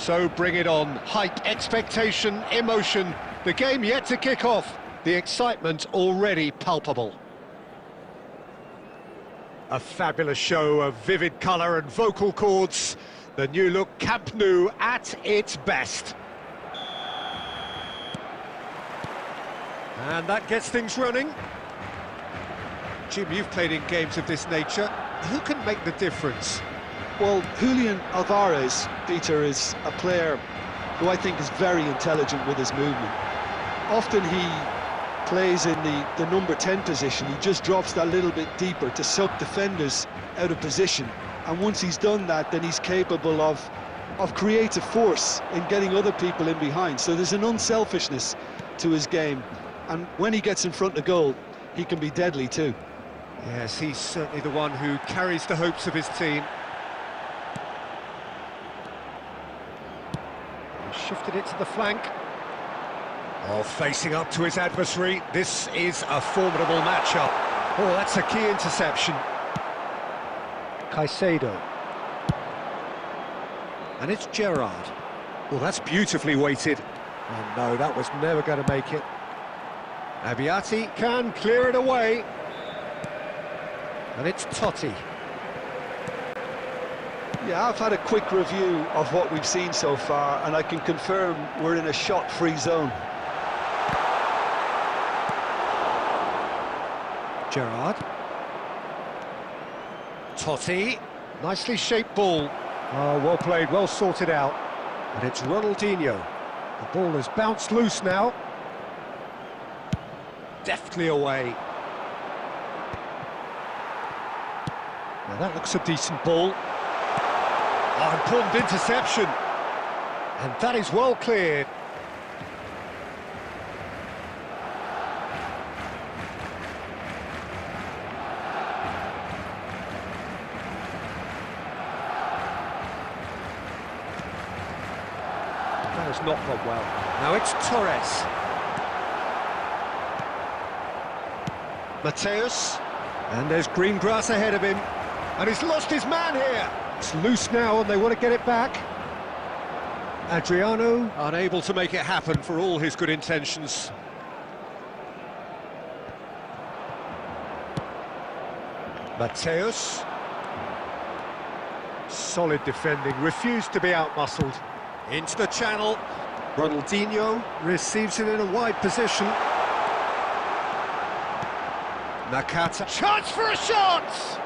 So bring it on. Hype, expectation, emotion. The game yet to kick off. The excitement already palpable. A fabulous show of vivid colour and vocal cords. The new look Camp Nou at its best. And that gets things running. Jim, you've played in games of this nature. Who can make the difference? Well, Julian Alvarez, Peter, is a player who I think is very intelligent with his movement. Often he plays in the number 10 position. He just drops that little bit deeper to suck defenders out of position. And once he's done that, then he's capable of creative force in getting other people in behind. So there's an unselfishness to his game. And when he gets in front of goal, he can be deadly too. Yes, he's certainly the one who carries the hopes of his team. Shifted it to the flank. Oh, facing up to his adversary. This is a formidable matchup. Oh, that's a key interception. Caicedo. And it's Gerrard. Well, that's beautifully weighted. Oh no, that was never going to make it. Abbiati can clear it away. And it's Totti. Yeah, I've had a quick review of what we've seen so far, and I can confirm we're in a shot-free zone. Gerrard. Totti. Nicely shaped ball. Oh, well played, well sorted out. And it's Ronaldinho. The ball has bounced loose now. Deftly away. Now that looks a decent ball. Oh, important interception. And that is well cleared. That has not gone well. Now it's Torres. Mateus. And there's green grass ahead of him. And he's lost his man here. It's loose now and they want to get it back. Adriano unable to make it happen for all his good intentions. Mateus. Solid defending, refused to be outmuscled. Into the channel. Ronaldinho receives it in a wide position. Nakata. Chance for a shot!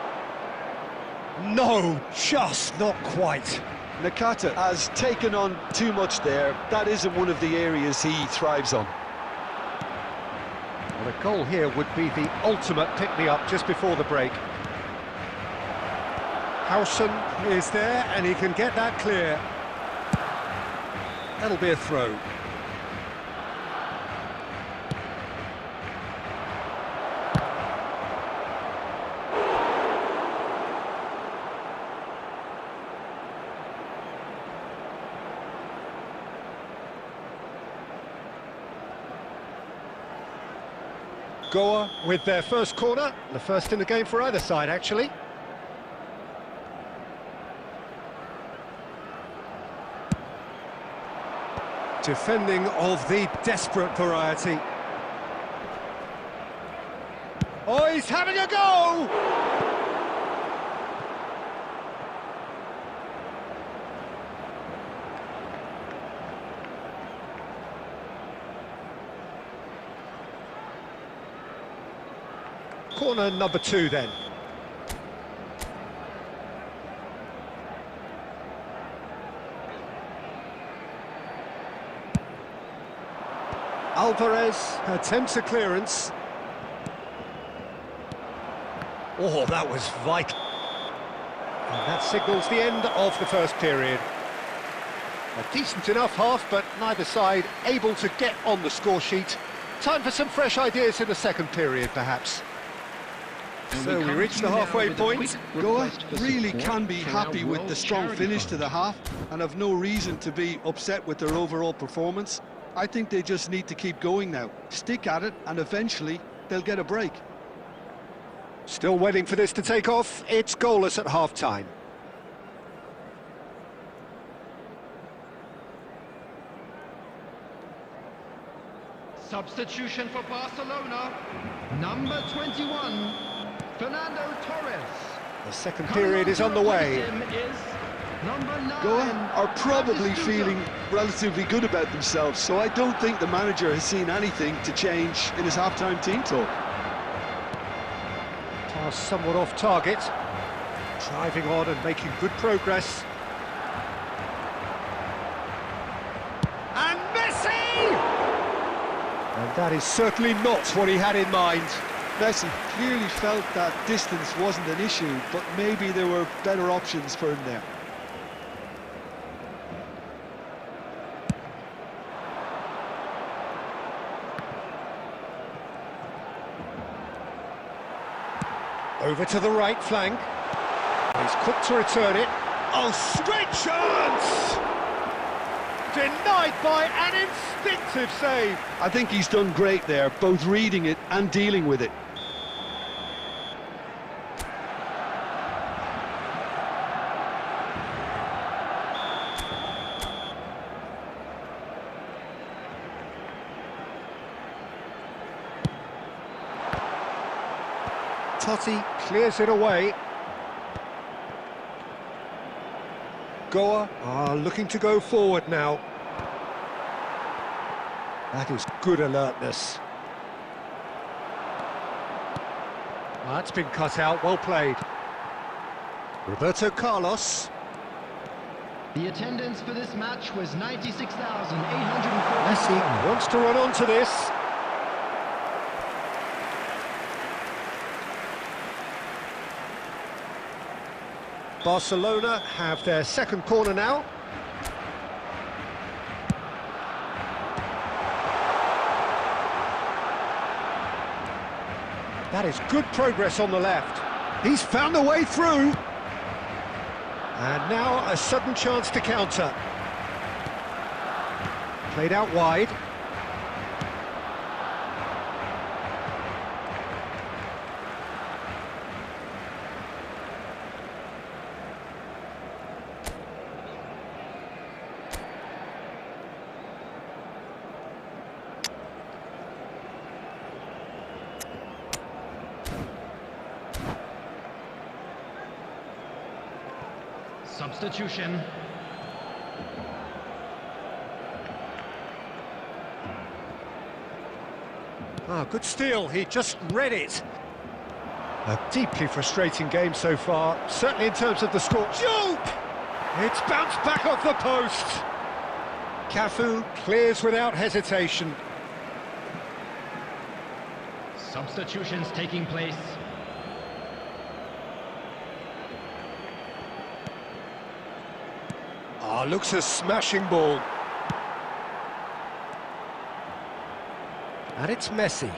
No, just not quite. Nakata has taken on too much there. That isn't one of the areas he thrives on. Well, a goal here would be the ultimate pick-me-up just before the break. Howson is there, and he can get that clear. That'll be a throw. Goa with their first corner, the first in the game for either side, actually. Defending of the desperate variety. Oh, he's having a go! Corner number 2 then. Alvarez attempts a clearance. Oh, that was vital. And that signals the end of the first period. A decent enough half, but neither side able to get on the score sheet. Time for some fresh ideas in the second period, perhaps. So we reach the halfway point. Goa really can be happy with the strong finish to the half and have no reason to be upset with their overall performance. I think they just need to keep going now, stick at it, and eventually they'll get a break. Still waiting for this to take off. It's goalless at half-time. Substitution for Barcelona, number 21, Fernando Torres. The second period is on the way. Goa are probably feeling relatively good about themselves, so I don't think the manager has seen anything to change in his half-time team talk. Pass somewhat off target. Driving on and making good progress. And Messi! And that is certainly not what he had in mind. Messi clearly felt that distance wasn't an issue, but maybe there were better options for him there. Over to the right flank. He's quick to return it. Oh, great chance! Denied by an instinctive save. I think he's done great there, both reading it and dealing with it. Totti clears it away. Goa are looking to go forward now. That is good alertness. That's been cut out, well played. Roberto Carlos. The attendance for this match was 96,840. Messi wants to run onto this. Barcelona have their second corner now. That is good progress on the left. He's found a way through. And now a sudden chance to counter. Played out wide. Substitution. Ah, good steal, he just read it. A deeply frustrating game so far, certainly in terms of the score. Joop! It's bounced back off the post. Cafu clears without hesitation. Substitutions taking place. Ah, looks a smashing ball. And it's Messi.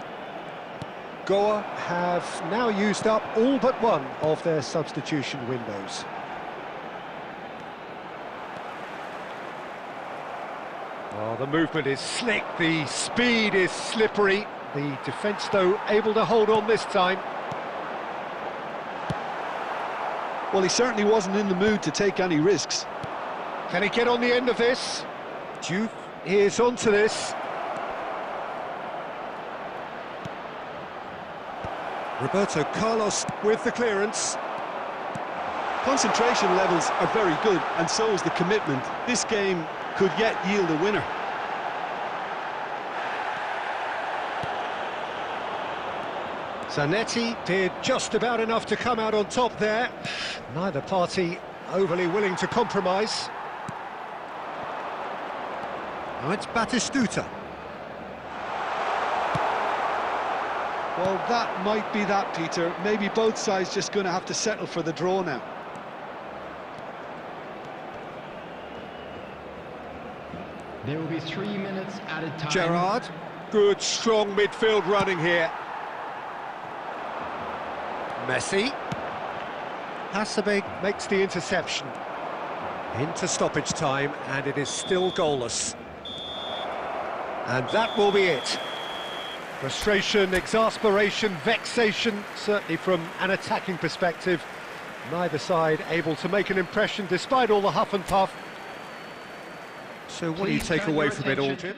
Goa have now used up all but one of their substitution windows. Oh, the movement is slick, the speed is slippery. The defence, though, able to hold on this time. Well, he certainly wasn't in the mood to take any risks. Can he get on the end of this? Juve is onto this. Roberto Carlos with the clearance. Concentration levels are very good, and so is the commitment. This game could yet yield a winner. Zanetti did just about enough to come out on top there. Neither party overly willing to compromise. Now it's Batistuta. Well, that might be that, Peter. Maybe both sides just going to have to settle for the draw now. There will be 3 minutes added time. Gerrard, good strong midfield running here. Messi. Hasebe makes the interception. Into stoppage time, and it is still goalless. And that will be it. Frustration, exasperation, vexation, certainly from an attacking perspective. Neither side able to make an impression despite all the huff and puff. So what do you take away from it all, Jim?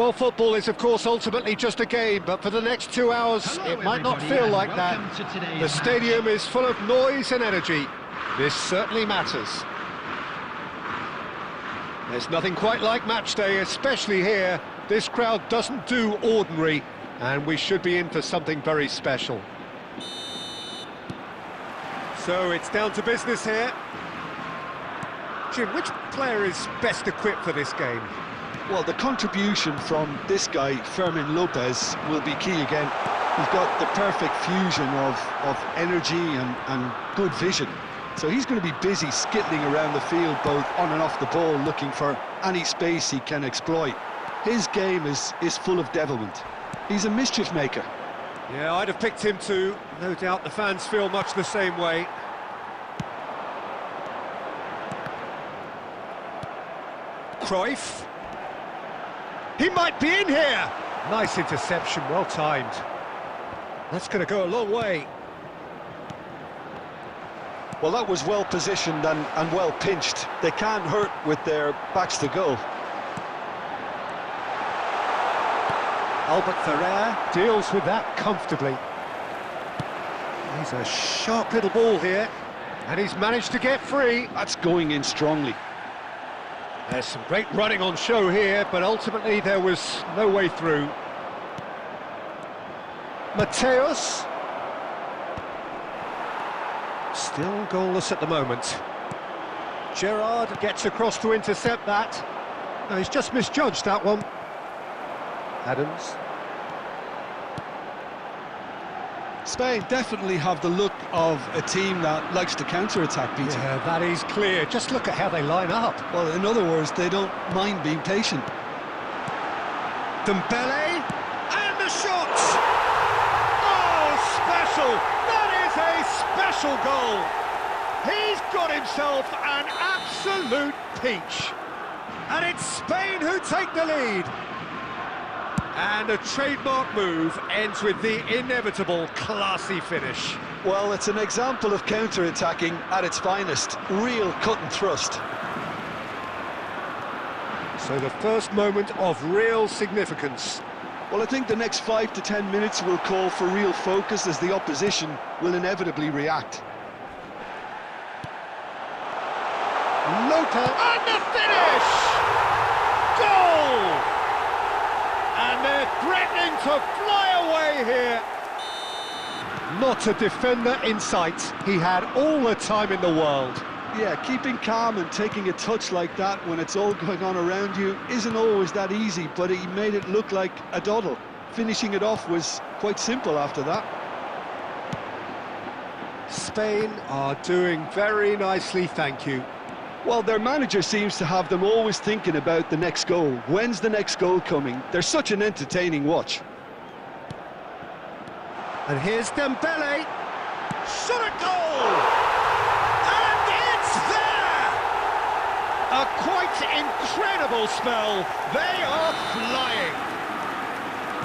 Well, football is, of course, ultimately just a game, but for the next 2 hours, Hello, it might not everybody, feel and like that. welcome to today's The stadium match. is full of noise and energy. This certainly matters. There's nothing quite like match day, especially here. This crowd doesn't do ordinary, and we should be in for something very special. So it's down to business here. Jim, which player is best equipped for this game? Well, the contribution from this guy, Fermin Lopez, will be key again. He's got the perfect fusion of energy and good vision. So he's going to be busy skittling around the field, both on and off the ball, looking for any space he can exploit. His game is full of devilment. He's a mischief maker. Yeah, I'd have picked him too. No doubt the fans feel much the same way. Cruyff. He might be in here! Nice interception, well timed. That's going to go a long way. Well, that was well positioned and well pinched. They can't hurt with their backs to goal. Albert Ferrer deals with that comfortably. He's a sharp little ball here, and he's managed to get free. That's going in strongly. There's some great running on show here, but ultimately there was no way through. Mateus. Still goalless at the moment. Gerrard gets across to intercept that. No, he's just misjudged that one. Adams. Spain definitely have the look of a team that likes to counter-attack, Peter. Yeah, that is clear. Just look at how they line up. Well, in other words, they don't mind being patient. Dembele, and the shot! Oh, special! That is a special goal! He's got himself an absolute peach. And it's Spain who take the lead. And a trademark move ends with the inevitable classy finish. Well, it's an example of counter-attacking at its finest. Real cut and thrust. So the first moment of real significance. Well, I think the next 5 to 10 minutes will call for real focus as the opposition will inevitably react. Lopez, and the finish! Goal! And they're threatening to fly away here. Not a defender in sight. He had all the time in the world. Yeah, keeping calm and taking a touch like that when it's all going on around you isn't always that easy, but he made it look like a doddle. Finishing it off was quite simple after that. Spain are doing very nicely, thank you. Well, their manager seems to have them always thinking about the next goal. When's the next goal coming? They're such an entertaining watch. And here's Dembele. Shot at goal! And it's there! A quite incredible spell. They are flying.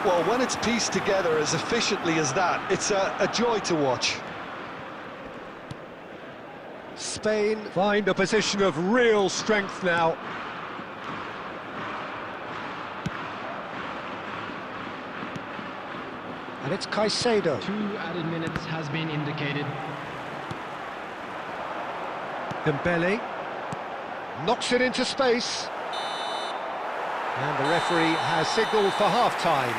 Well, when it's pieced together as efficiently as that, it's a joy to watch. Spain find a position of real strength now. And it's Caicedo. 2 added minutes has been indicated. Dembele knocks it into space. And the referee has signalled for half-time.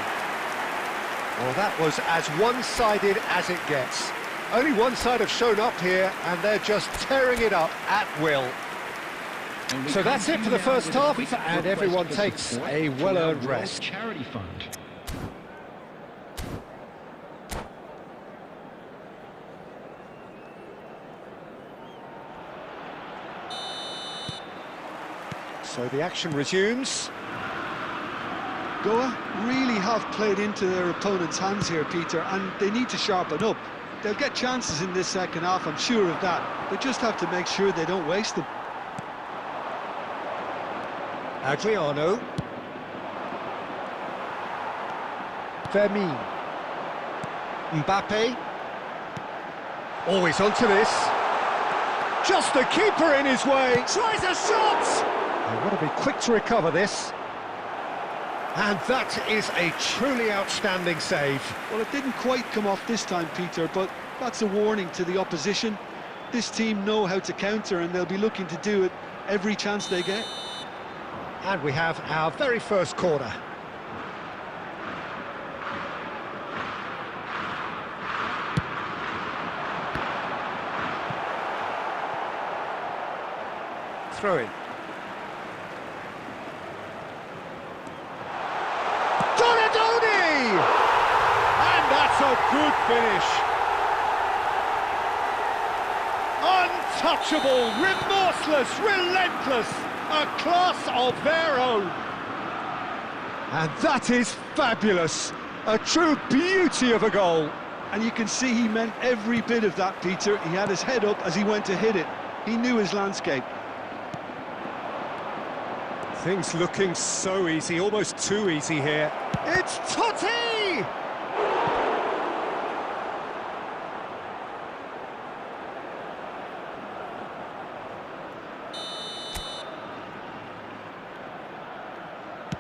Well, that was as one-sided as it gets. Only one side have shown up here, and they're just tearing it up at will. So that's it for the first half, and everyone takes a well-earned rest. Charity fund. So the action resumes. Goa really have played into their opponent's hands here, Peter, and they need to sharpen up. They'll get chances in this second half, I'm sure of that. They just have to make sure they don't waste them. Adriano. Fermin. Mbappe. Always onto this. Just the keeper in his way. Tries a shot! They've got to be quick to recover this. And that is a truly outstanding save. Well, it didn't quite come off this time, Peter, but that's a warning to the opposition. This team know how to counter, and they'll be looking to do it every chance they get. And we have our very first corner. Throw in. And that's a good finish. Untouchable, remorseless, relentless, a class of their own. And that is fabulous, a true beauty of a goal. And you can see he meant every bit of that, Peter. He had his head up as he went to hit it. He knew his landscape. Things looking so easy, almost too easy here. It's Totti!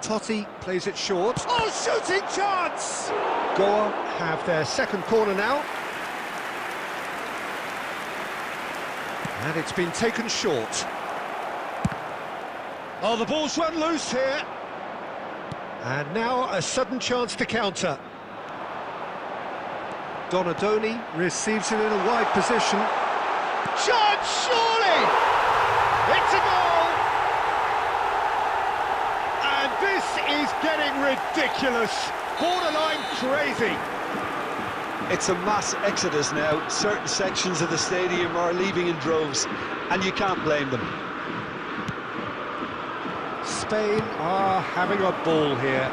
Totti plays it short. Oh, shooting chance! Goa have their second corner now. And it's been taken short. Oh, the ball's run loose here. And now a sudden chance to counter. Donadoni receives it in a wide position. Chance, surely! It's a goal! And this is getting ridiculous. Borderline crazy. It's a mass exodus now. Certain sections of the stadium are leaving in droves, and you can't blame them. Spain are having a ball here.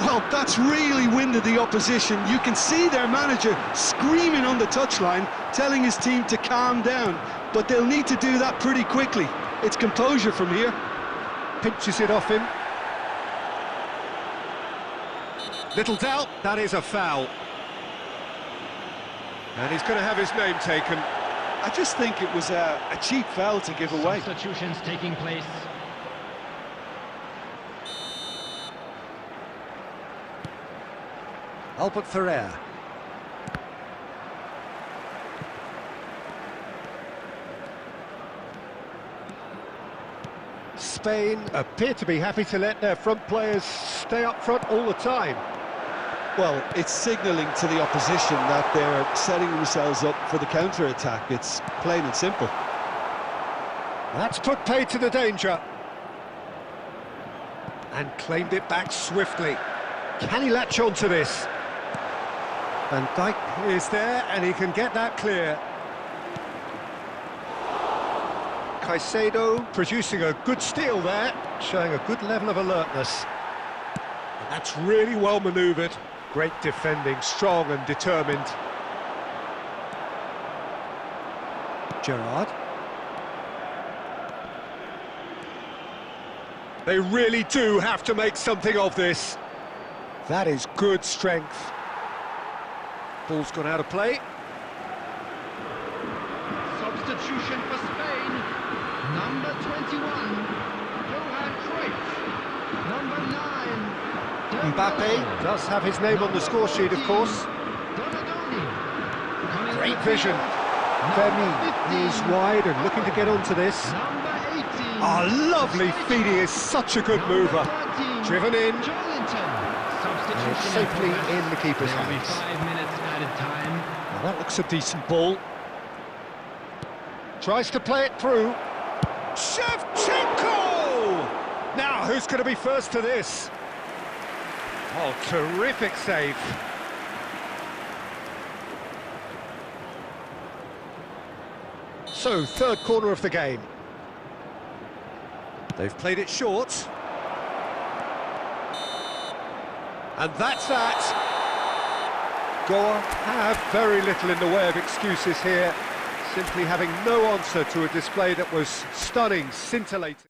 Well, that's really winded the opposition. You can see their manager screaming on the touchline, telling his team to calm down, but they'll need to do that pretty quickly. It's composure from here. Pinches it off him. Little doubt, that is a foul. And he's going to have his name taken. I just think it was a cheap foul to give away. Substitutions taking place. Albert Ferrer. Spain appear to be happy to let their front players stay up front all the time. Well, it's signalling to the opposition that they're setting themselves up for the counter-attack. It's plain and simple. That's put paid to the danger. And claimed it back swiftly. Can he latch on to this? Van Dijk is there, and he can get that clear. Caicedo producing a good steal there, showing a good level of alertness. And that's really well manoeuvred. Great defending, strong and determined. Gerrard. They really do have to make something of this. That is good strength. Ball's gone out of play. Substitution for Spain. Number 21, Johan Cruyff. Number 9, Mbappe does have his name on the score sheet, of course. Donadoni. Great vision. Femi is wide and looking to get onto this. Number 18. Oh, lovely feed. He is such a good mover. 13, Driven in. Joelinton. And it's Substitution safely progress. in the keeper's There'll be hands. 5 minutes added time. Now that looks a decent ball. Tries to play it through. Shevchenko! Now, who's going to be first to this? Oh, terrific save. So, third corner of the game. They've played it short. And that's that. Goa have very little in the way of excuses here, simply having no answer to a display that was stunning, scintillating.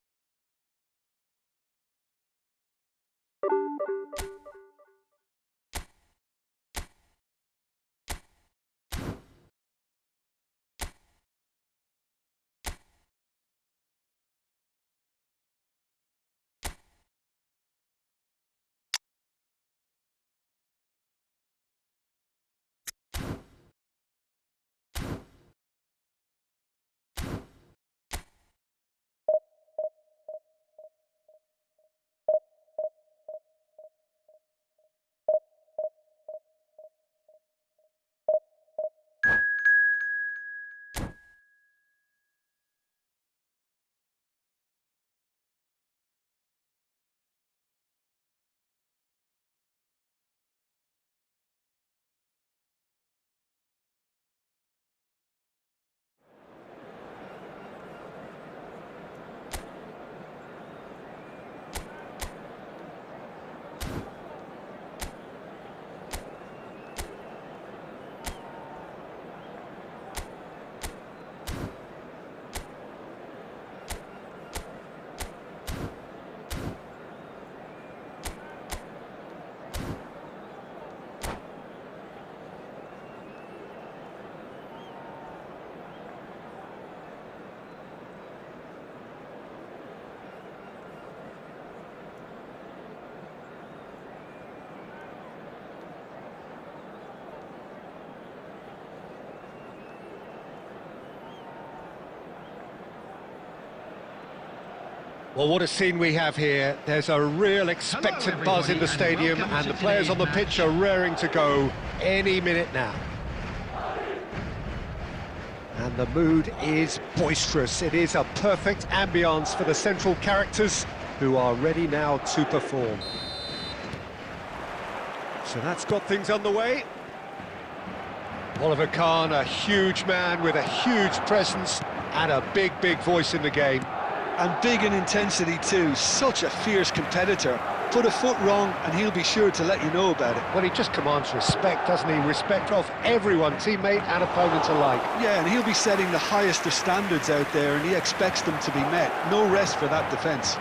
Well, what a scene we have here. There's a real expectant buzz in the stadium, and the players on the pitch are raring to go any minute now. And the mood is boisterous. It is a perfect ambience for the central characters who are ready now to perform. So that's got things underway. Oliver Kahn, a huge man with a huge presence and a big, big voice in the game. And big in intensity too, such a fierce competitor. Put a foot wrong and he'll be sure to let you know about it. Well, he just commands respect, doesn't he? Respect of everyone, teammate and opponent alike. Yeah, and he'll be setting the highest of standards out there, and he expects them to be met. No rest for that defence.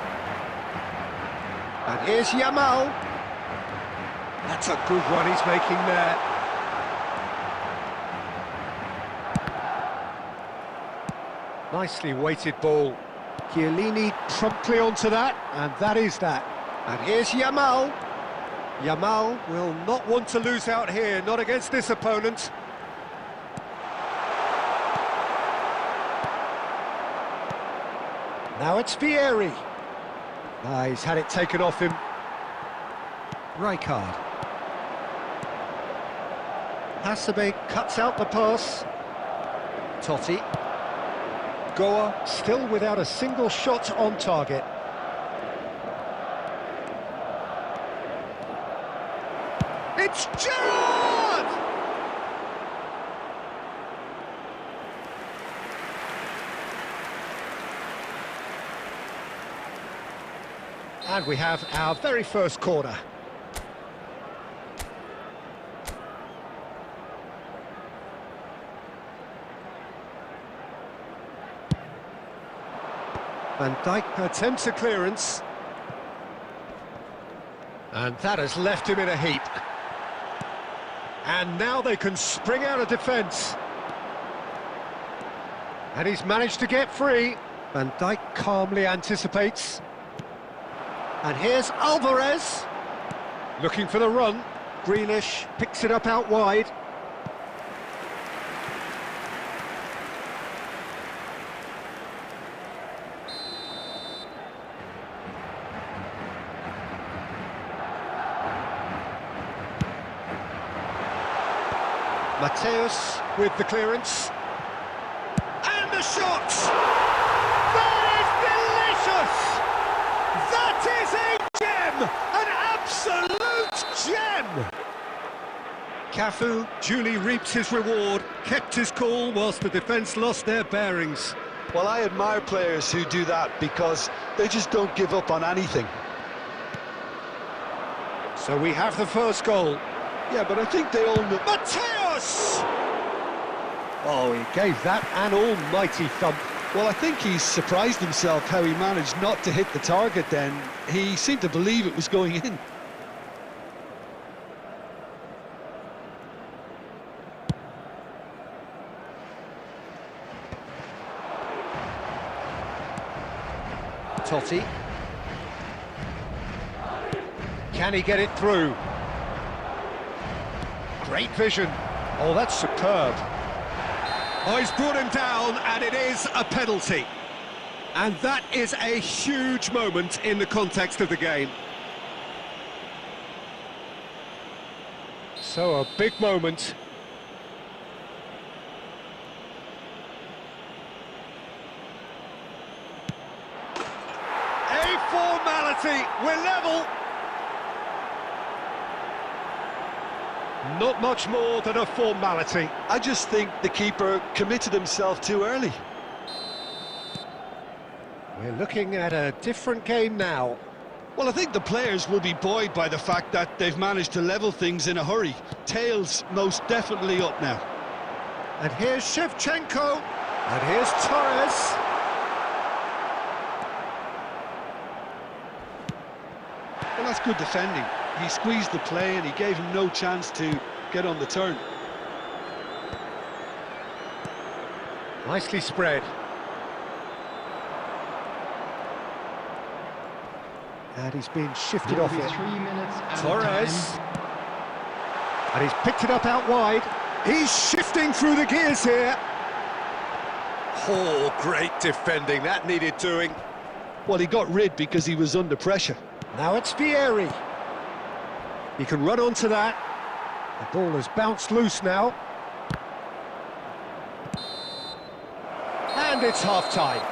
And here's Yamal. That's a good run he's making there. Nicely weighted ball. Chiellini promptly onto that, and that is that. And here's Yamal. Yamal will not want to lose out here, not against this opponent. Now it's Vieri. He's had it taken off him. Rijkaard. Hasebe cuts out the pass. Totti. Goa still without a single shot on target. It's Gerrard! And we have our very first corner. Van Dijk attempts a clearance. And that has left him in a heap. And now they can spring out of defence. And he's managed to get free. Van Dijk calmly anticipates. And here's Alvarez. Looking for the run. Grealish picks it up out wide. Mateus with the clearance. And the shot! That is delicious! That is a gem! An absolute gem! Cafu duly reaps his reward, kept his cool whilst the defence lost their bearings. Well, I admire players who do that because they just don't give up on anything. So we have the first goal. Yeah, but I think they all know... Mateus! Oh, he gave that an almighty thump. Well, I think he's surprised himself how he managed not to hit the target then. He seemed to believe it was going in. Totti. Can he get it through? Great vision. Oh, that's superb. Oh, he's brought him down, and it is a penalty. And that is a huge moment in the context of the game. So, a big moment. A formality. We're level. Not much more than a formality. I just think the keeper committed himself too early. We're looking at a different game now. Well, I think the players will be buoyed by the fact that they've managed to level things in a hurry. Tails most definitely up now. And here's Shevchenko. And here's Torres. Well, that's good defending. He squeezed the play and he gave him no chance to get on the turn. Nicely spread. And he's been shifted off it. 3 minutes out of Torres. time. And he's picked it up out wide. He's shifting through the gears here. Oh, great defending. That needed doing. Well, he got rid because he was under pressure. Now it's Vieri. He can run onto that. The ball has bounced loose now. And it's half-time.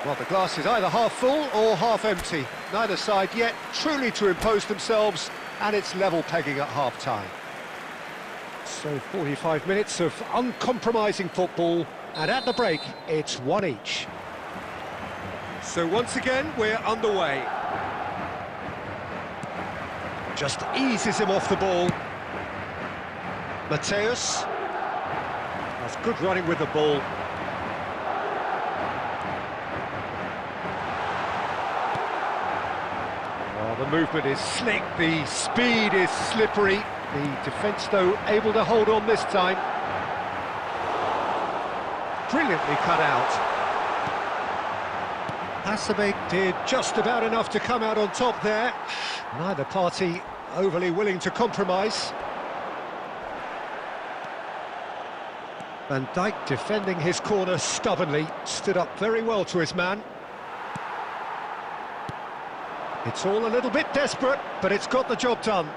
Well, the glass is either half full or half empty. Neither side yet truly to impose themselves, and it's level pegging at half-time. So 45 minutes of uncompromising football, and at the break, it's one each. So once again, we're underway. Just eases him off the ball. Mateus. That's good running with the ball. Well, the movement is slick, the speed is slippery. The defence, though, able to hold on this time. Brilliantly cut out. Hasebe did just about enough to come out on top there. Neither party overly willing to compromise. Van Dijk defending his corner stubbornly, stood up very well to his man. It's all a little bit desperate, but it's got the job done.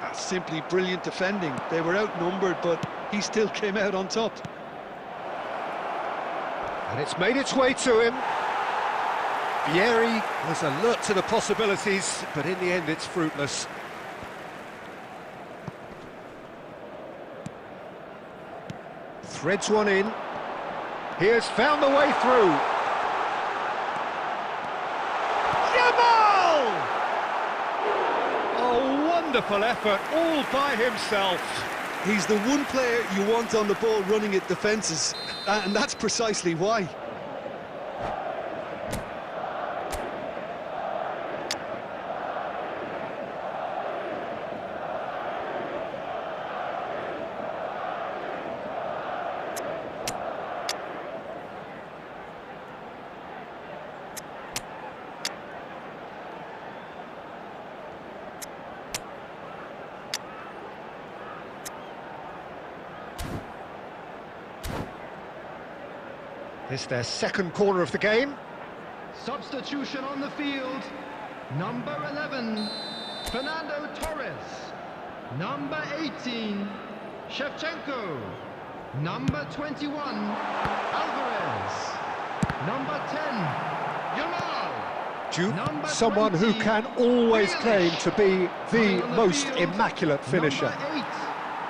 That's simply brilliant defending. They were outnumbered, but he still came out on top. And it's made its way to him. Vieri was alert to the possibilities, but in the end it's fruitless. Threads one in. He has found the way through. Jamal! A wonderful effort, all by himself. He's the one player you want on the ball running at defences, and that's precisely why. This is their second corner of the game. Substitution on the field. Number 11, Fernando Torres. Number 18, Shevchenko. Number 21, Alvarez. Number 10, Yamal. Duke, Number someone 20, who can always Grealish. claim to be the On the most field, immaculate finisher. Number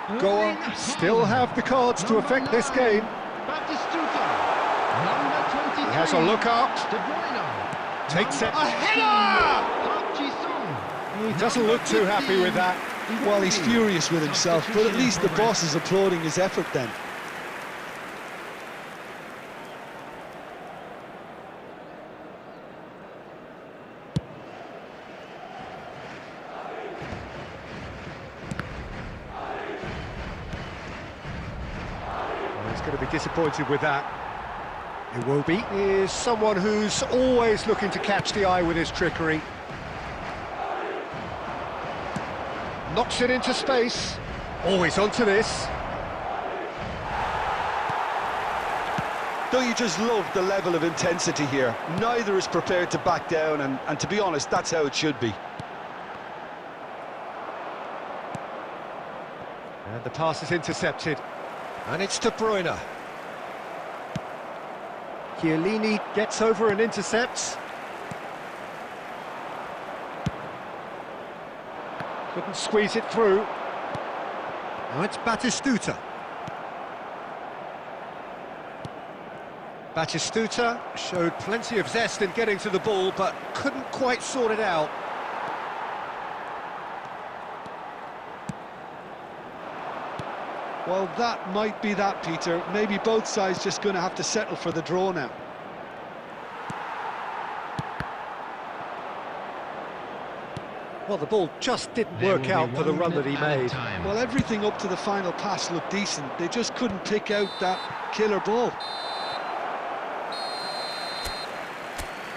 8, Go on, Erling still Haaland. have the cards to Number affect this 9, game. Batistuta. Number 23, He has a look up, De Bruyne. takes it. Number A header! 14, Park Ji-sung. He doesn't look too happy with that. Well, he's furious with himself, but at least the boss is applauding his effort then. Well, he's going to be disappointed with that. Iwobi is someone who's always looking to catch the eye with his trickery. Knocks it into space. Always onto this. Don't you just love the level of intensity here? Neither is prepared to back down, and to be honest, that's how it should be. And the pass is intercepted. And it's De Bruyne. Chiellini gets over and intercepts. Couldn't squeeze it through. Now it's Batistuta. Batistuta showed plenty of zest in getting to the ball, but couldn't quite sort it out. Well, that might be that, Peter. Maybe both sides just going to have to settle for the draw now. Well, the ball just didn't work out for the run that he made. Well, everything up to the final pass looked decent. They just couldn't pick out that killer ball.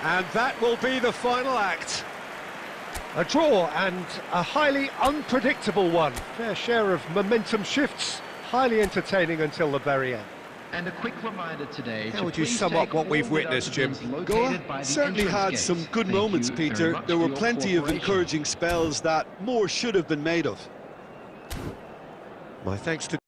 And that will be the final act. A draw, and a highly unpredictable one. Fair share of momentum shifts, highly entertaining until the very end. And a quick reminder today. How would you sum up what we've witnessed, Jim? Goa certainly had some good moments, Peter. There were plenty of encouraging spells that more should have been made of. My thanks to